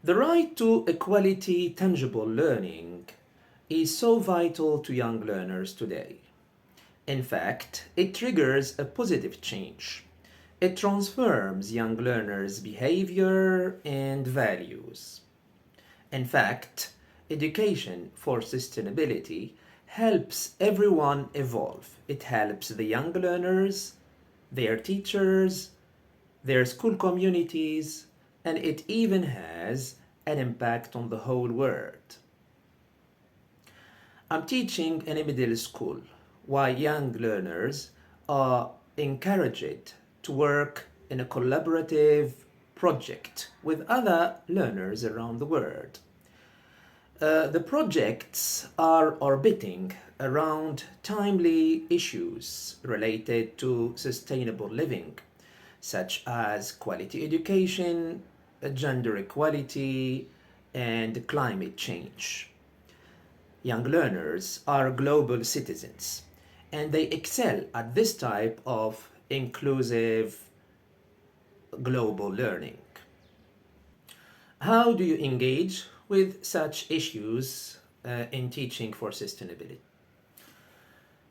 The right to equality tangible learning is so vital to young learners today. In fact, it triggers a positive change. It transforms young learners' behavior and values. In fact, education for sustainability helps everyone evolve. It helps the young learners, their teachers, their school communities, and it even has an impact on the whole world. I'm teaching in a middle school why young learners are encouraged to work in a collaborative project with other learners around the world. The projects are orbiting around timely issues related to sustainable living, such as quality education, gender equality, and climate change. Young learners are global citizens, and they excel at this type of inclusive global learning. How do you engage with such issues in teaching for sustainability?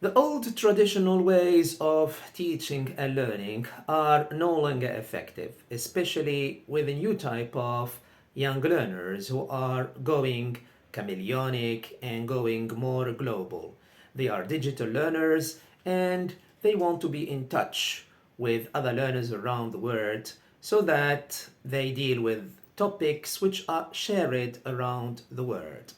The old traditional ways of teaching and learning are no longer effective, especially with a new type of young learners who are going chameleonic and going more global. They are digital learners and they want to be in touch with other learners around the world so that they deal with topics which are shared around the world.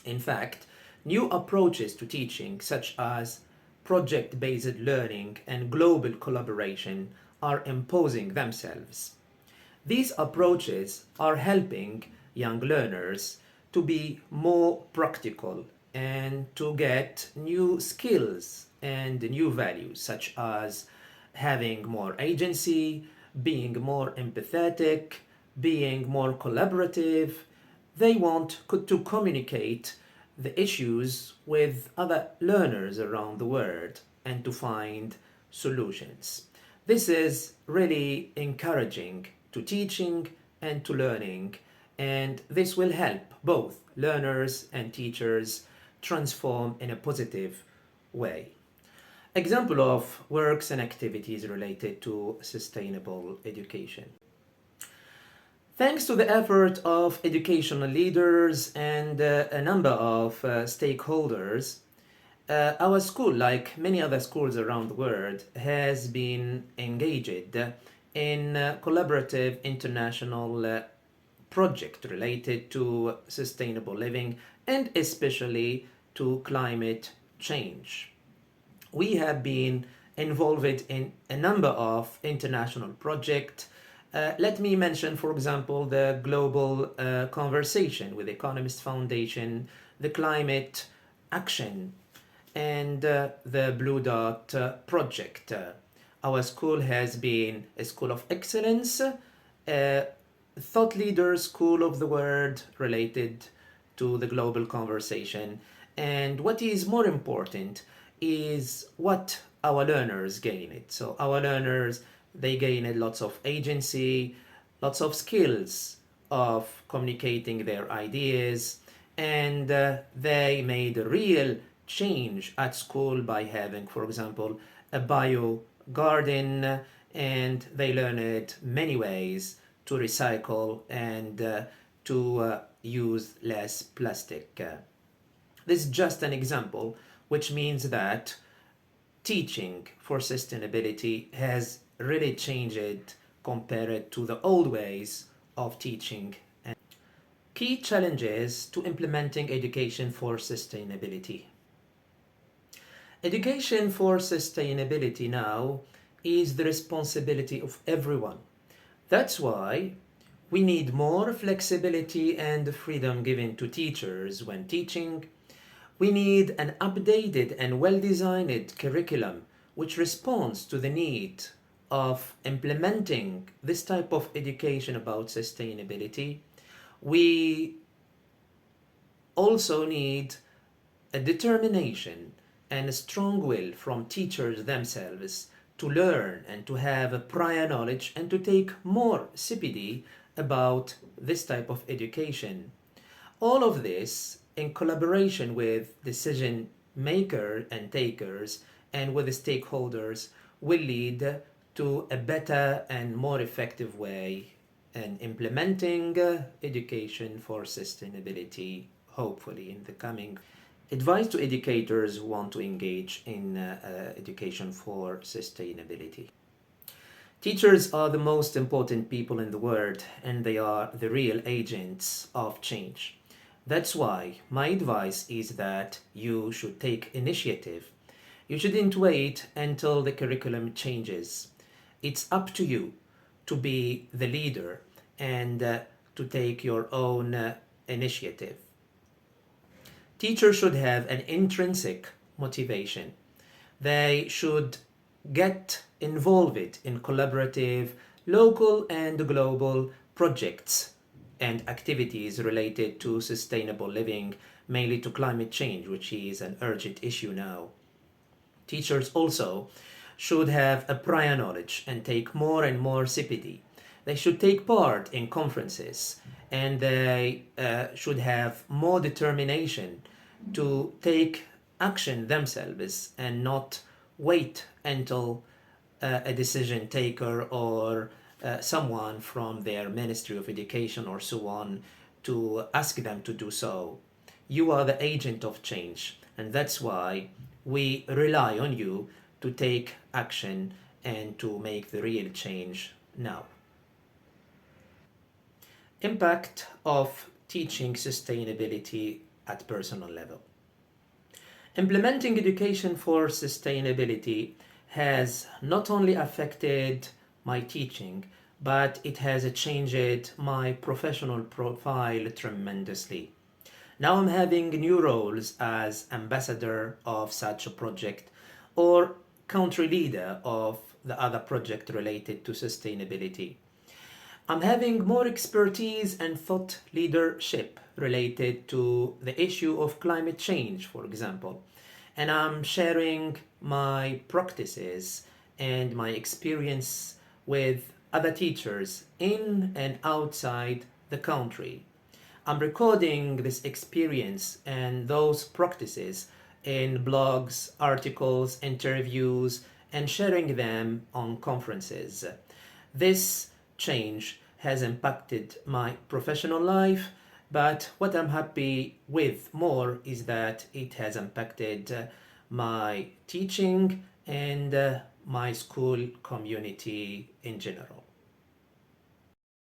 In fact, new approaches to teaching, such as project based learning and global collaboration, are imposing themselves. These approaches are helping young learners to be more practical and to get new skills and new values, such as having more agency, being more empathetic, being more collaborative. They want to communicate the issues with other learners around the world and to find solutions. This is really encouraging to teaching and to learning, and this will help both learners and teachers transform in a positive way. Example of works and activities related to sustainable education. Thanks to the effort of educational leaders and a number of stakeholders, our school, like many other schools around the world, has been engaged in collaborative international project related to sustainable living and especially to climate change. We have been involved in a number of international projects. Let me mention, for example, the Global Conversation with Economist Foundation, the Climate Action, and the Blue Dot Project. Our school has been a school of excellence, a thought leader school of the world related to the global conversation. And what is more important is what our learners gain it. So our learners, they gain lots of agency, lots of skills of communicating their ideas, and they made a real change at school by having, for example, a bio garden, and they learned many ways to recycle and to use less plastic. This is just an example, which means that teaching for sustainability has really changed compared to the old ways of teaching. Key challenges to implementing education for sustainability. Education for sustainability now is the responsibility of everyone. That's why we need more flexibility and freedom given to teachers when teaching. We need an updated and well-designed curriculum which responds to the need of implementing this type of education about sustainability. We also need a determination and a strong will from teachers themselves to learn and to have a prior knowledge and to take more CPD about this type of education. All of this in collaboration with decision makers and takers and with the stakeholders will lead to a better and more effective way in implementing education for sustainability, hopefully in the coming. Advice to educators who want to engage in education for sustainability. Teachers are the most important people in the world and they are the real agents of change. That's why my advice is that you should take initiative. You shouldn't wait until the curriculum changes. It's up to you to be the leader and to take your own initiative. Teachers should have an intrinsic motivation. They should get involved in collaborative, local and global projects and activities related to sustainable living, mainly to climate change, which is an urgent issue now. Teachers also should have a prior knowledge and take more and more CPD. They should take part in conferences and they should have more determination to take action themselves and not wait until a decision taker or someone from their Ministry of Education or so on to ask them to do so. You are the agent of change, and that's why we rely on you to take action and to make the real change now. Impact of teaching sustainability at personal level. Implementing education for sustainability has not only affected my teaching, but it has changed my professional profile tremendously. Now I'm having new roles as ambassador of such a project or country leader of the other project related to sustainability. I'm having more expertise and thought leadership related to the issue of climate change, for example. And I'm sharing my practices and my experience with other teachers in and outside the country. I'm recording this experience and those practices in blogs, articles, interviews, and sharing them on conferences. This change has impacted my professional life, but what I'm happy with more is that it has impacted my teaching and my school community in general.